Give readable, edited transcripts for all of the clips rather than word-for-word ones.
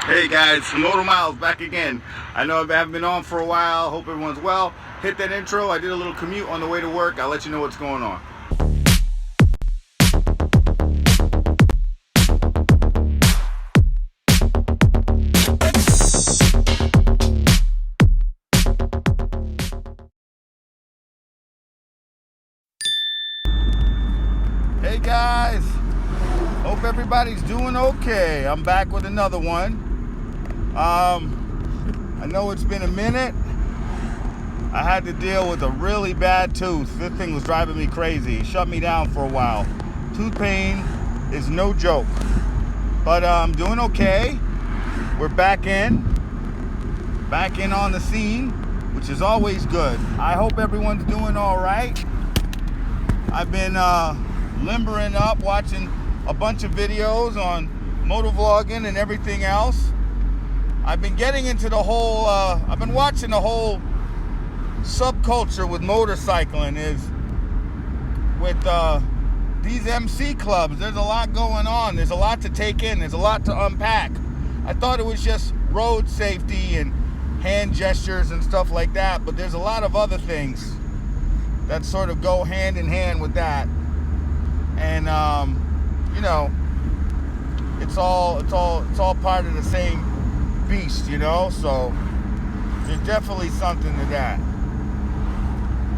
Hey guys, Motor Miles back again. I know I haven't been on for a while. Hope everyone's well. Hit that intro. I did a little commute on the way to work. I'll let you know what's going on. Hey guys, hope everybody's doing okay. I'm back with another one. I know it's been a minute. I had to deal with a really bad tooth. This thing was driving me crazy. It shut me down for a while. Tooth pain is no joke. But I'm doing okay. We're back in on the scene, which is always good. I hope everyone's doing all right. I've been limbering up, watching a bunch of videos on motovlogging and everything else. I've been getting into the whole, I've been watching the whole subculture with motorcycling is with these MC clubs. There's a lot going on. There's a lot to take in. There's a lot to unpack. I thought it was just road safety and hand gestures and stuff like that, but there's a lot of other things that sort of go hand in hand with that. And you know, it's all part of the same beast, you know. So there's definitely something to that.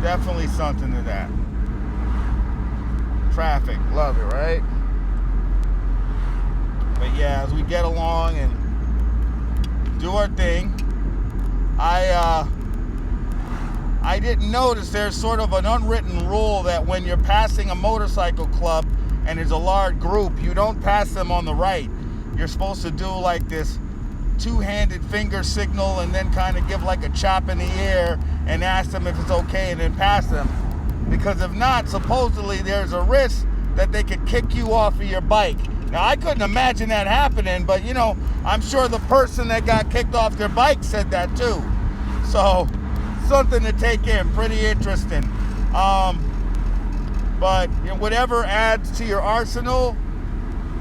Definitely something to that. Traffic, love it, right? But yeah, as we get along and do our thing, I didn't notice there's sort of an unwritten rule that when you're passing a motorcycle club and there's a large group, you don't pass them on the right. You're supposed to do like this two-handed finger signal and then kind of give like a chop in the air and ask them if it's okay and then pass them. Because if not, supposedly there's a risk that they could kick you off of your bike. Now, I couldn't imagine that happening, but you know, I'm sure the person that got kicked off their bike said that too. So, something to take in, pretty interesting. But you know, whatever adds to your arsenal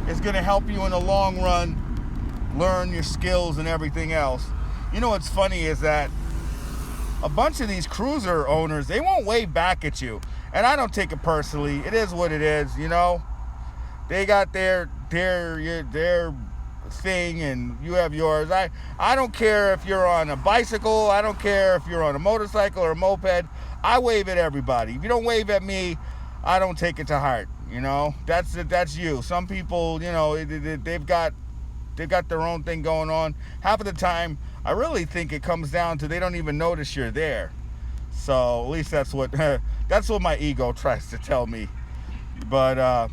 is going to help you in the long run learn your skills and everything else. You know what's funny is that a bunch of these cruiser owners, they won't wave back at you. And I don't take it personally. It is what it is, you know. They got their thing and you have yours. I don't care if you're on a bicycle. I don't care if you're on a motorcycle or a moped. I wave at everybody. If you don't wave at me, I don't take it to heart, you know. That's you. Some people, you know, they've got their own thing going on. Half of the time, I really think it comes down to they don't even notice you're there. So at least that's what my ego tries to tell me. But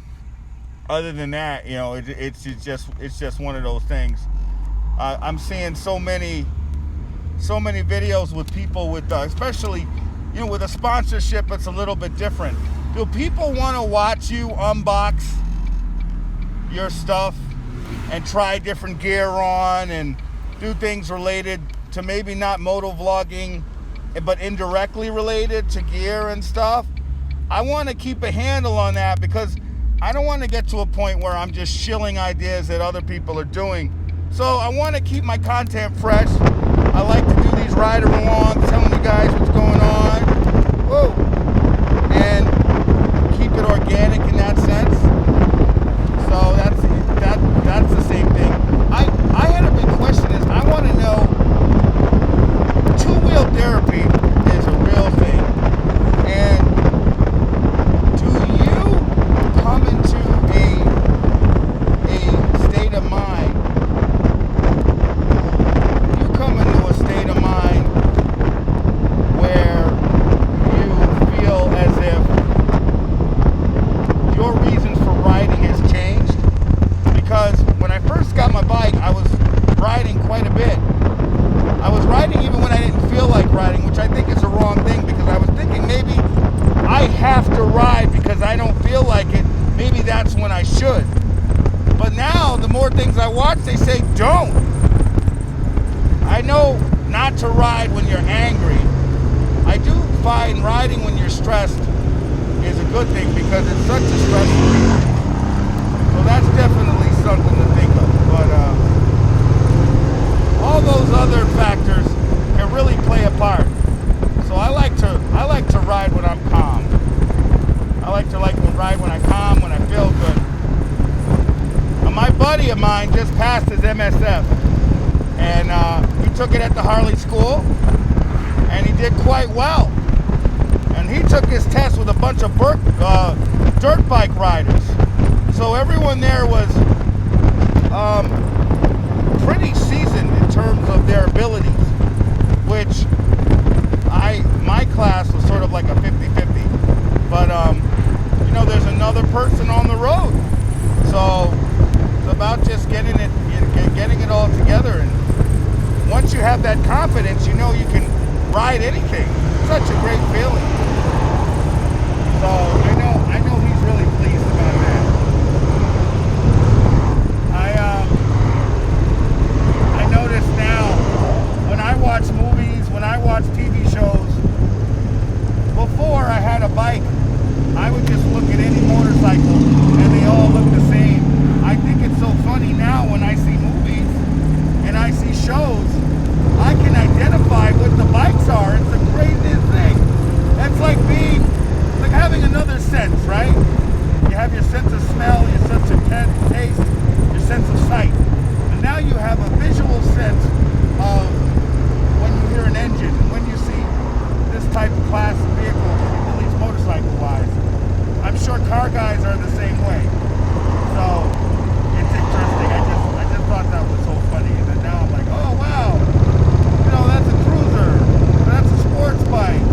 other than that, you know, it's just one of those things. I'm seeing so many videos with people with especially, you know, with a sponsorship. It's a little bit different. Do people want to watch you unbox your stuff and try different gear on and do things related to maybe not motovlogging, but indirectly related to gear and stuff? I want to keep a handle on that because I don't want to get to a point where I'm just shilling ideas that other people are doing. So I want to keep my content fresh. I like to do these ride-alongs, telling you guys what's going on. Whoa. And keep it organic in that sense. So that's the same thing. I had a big question is I want to know, two-wheel therapy is a real thing. And do you come into a state of mind? You come into a state of mind where you feel as if your reasons for riding has changed? Because when I first got my bike, I was riding quite a bit. I was riding even when I didn't feel like riding, which I think is the wrong thing because I was thinking maybe I have to ride because I don't feel like it. Maybe that's when I should. But now, the more things I watch, they say don't. I know not to ride when you're angry. I do find riding when you're stressed is a good thing because it's such a stress relief. So that's definitely something to think of. But buddy of mine just passed his MSF, and he took it at the Harley school, and he did quite well. And he took his test with a bunch of dirt bike riders. So everyone there was pretty seasoned in terms of their abilities, which my class was sort of like a 50-50. But there's another person on the road. So it's about just getting it all together. And once you have that confidence, you can ride anything. It's such a great feeling. So I know he's really pleased about that. I notice now when I watch movies, when I watch TV shows, before I had a bike, I would just look at any motorcycle and they all look the same. I think it's so funny now when I see movies and I see shows, I can identify what the bikes are. It's the craziest thing. It's like having another sense, right? You have your sense of smell, your sense of taste, your sense of sight. And now you have a visual sense of when you hear an engine, when you see this type of class of vehicle, at least motorcycle-wise. I'm sure car guys are the same way. So it's interesting. I just thought that was so funny. And then now I'm like, oh wow, that's a cruiser, or that's a sports bike,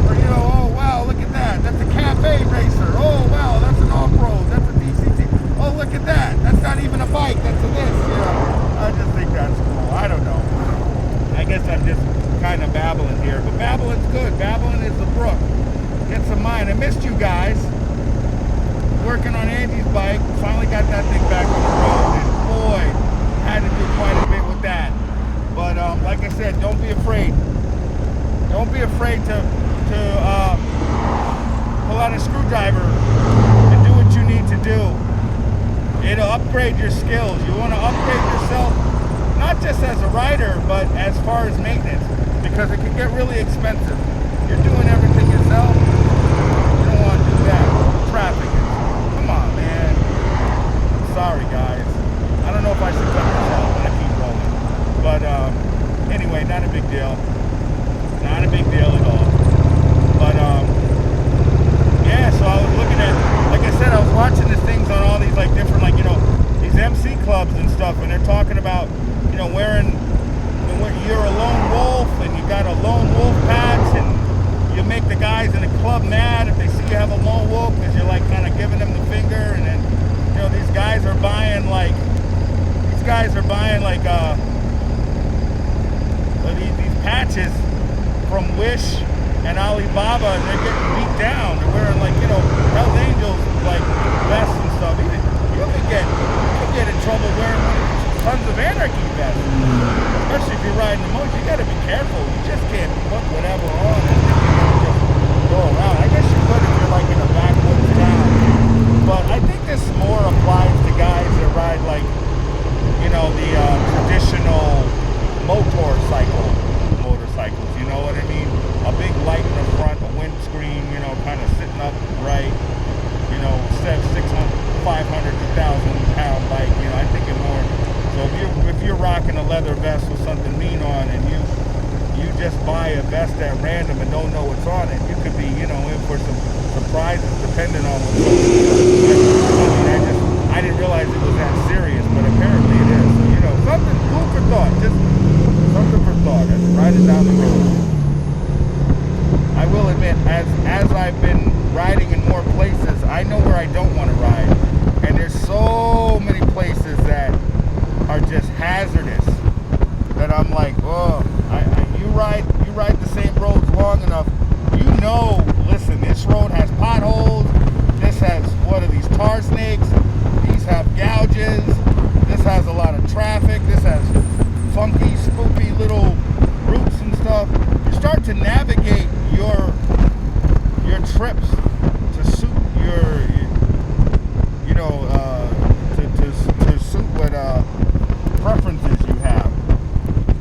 or oh wow, look at that, that's a cafe racer. Oh wow, that's an off-road, that's a DCT. Oh look at that, that's not even a bike, that's a this. I just think that's cool. I don't know. I guess I'm just kind of babbling here, but babbling's good. Babbling is the brook. Get some mind. I missed you guys. Working on Angie's bike, finally got that thing back on the road, and boy, had to do quite a bit with that. But like I said, don't be afraid. Don't be afraid to pull out a screwdriver and do what you need to do. It'll upgrade your skills. You want to upgrade yourself, not just as a rider, but as far as maintenance, because it can get really expensive. You're doing everything yourself. You don't want to do that. Traffic. Come on, man. Sorry, guys. I don't know if I should cut this out when I keep rolling. But anyway, not a big deal. Not a big deal at all. But yeah, so I was looking at, like I said, I was watching these things on all these different these MC clubs and stuff, and they're talking about wearing, you're a lone wolf and you got a lone wolf patch, and you make the guys in the club mad if they see you have a lone wolf because you're kind of giving them the finger. And then these guys are buying these patches from Wish and Alibaba, and they're getting beat down. They're wearing Hell's Angels vests and stuff. You can get in trouble wearing one of these Sons of Anarchy vests, especially if you're riding the motor. You got to be careful. You just can't put whatever on and just go around. I guess you could if you're in a backwoods town, but I think this more applies to guys that ride the traditional motorcycles. You know what I mean? A big light in the front, a windscreen, kind of sitting up right. 600, 500 to 1,000 pound bike. I think it more. So if you're rocking a leather vest with something mean on, and you just buy a vest at random and don't know what's on it, you could be in for some surprises depending on what's on it. I didn't realize it was that serious, but apparently it is. So something food for thought. Just something for thought. As riding down the road. I will admit, as I've been riding in more places, I know where I don't want to ride, and there's so many places that are just hazardous that I'm like, oh, you ride the same roads long enough, listen, this road has potholes, this has, what are these, tar snakes, these have gouges, this has a lot of traffic, this has funky, spooky little routes and stuff. You start to navigate your trips to suit to suit what preferences you have,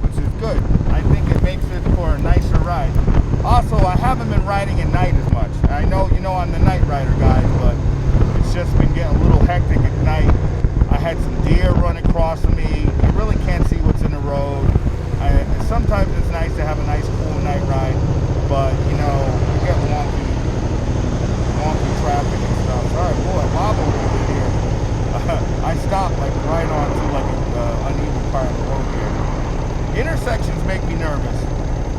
which is good. I think it makes it for a nicer ride. Also, I haven't been riding at night as much. I know I'm the night rider, guys, but it's just been getting a little hectic at night. I had some deer run across of me. You really can't see what's in the road. Sometimes it's nice to have a nice cool night ride, but you know, you get wonky traffic and stuff. Sorry, boy, I wobbled a little bit here. I stopped like right onto like an uneven part of the road here. Intersections make me nervous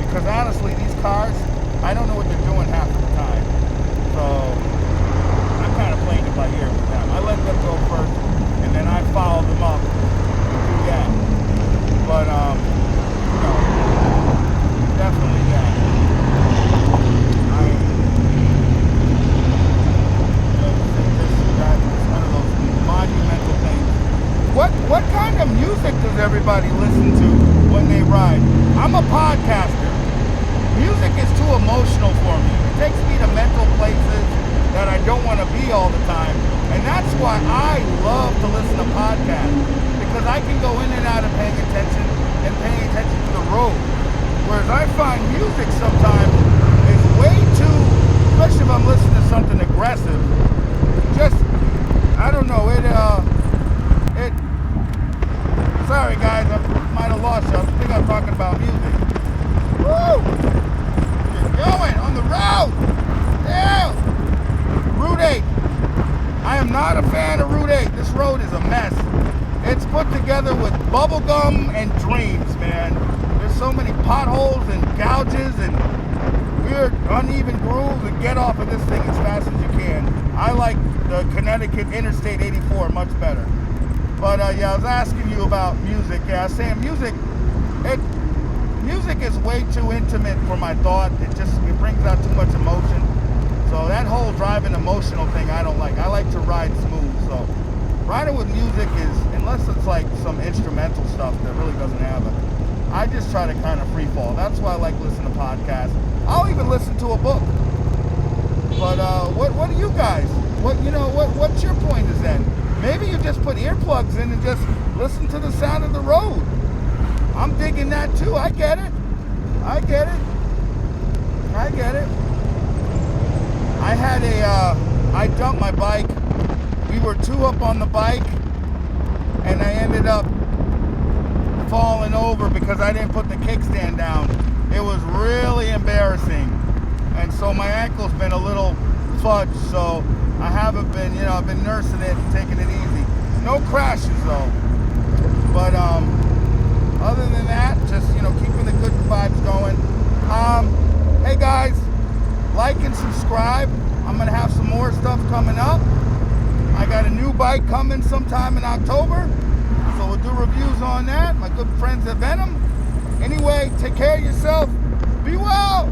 because honestly, these cars, I don't know what they're doing half of the time. So I'm kind of playing it by ear with them. I let them go first, and then I follow them up and do that. But you know, definitely that. It's one of those monumental things. What kind of music does everybody listen to when they ride? I'm a podcaster. Music is too emotional for me. It takes me to mental places that I don't want to be all the time. And that's why I love to listen to podcasts, because I can go in and out of paying attention to the road. Whereas I find music sometimes is way too, especially if I'm listening to something aggressive, just, I don't know, sorry guys, I might have lost you. I think I'm talking about music. Woo! You're going on the road! Yeah! Route 8. I am not a fan of Route 8. This road is a mess. It's put together with bubblegum and dreams, man. There's so many potholes and gouges and weird uneven grooves, and get off of this thing as fast as you can. I like the Connecticut Interstate 84 much better. But yeah, I was asking you about music. Yeah, I was saying music is way too intimate for my thought. It brings out too much emotion. So that whole driving emotional thing I don't like. I like to ride smooth. So riding with music is, unless it's like some instrumental stuff that really doesn't have it, I just try to kind of free fall. That's why I like listening to podcasts. I'll even listen to a book. But what do you guys? What's your point is then? Maybe you just put earplugs in and just listen to the sound of the road. I'm digging that too. I get it. I dumped my bike. We were two up on the bike, and I ended up falling over because I didn't put the kickstand down. It was really embarrassing. And so my ankle's been a little fudged, so I haven't been, I've been nursing it and taking it easy. No crashes though. But other than that, just, keeping the good vibes going. Hey guys, like and subscribe. I'm gonna have some more stuff coming up. I got a new bike coming sometime in October, so we'll do reviews on that. My good friends at Venom. Anyway, take care of yourself. Be well.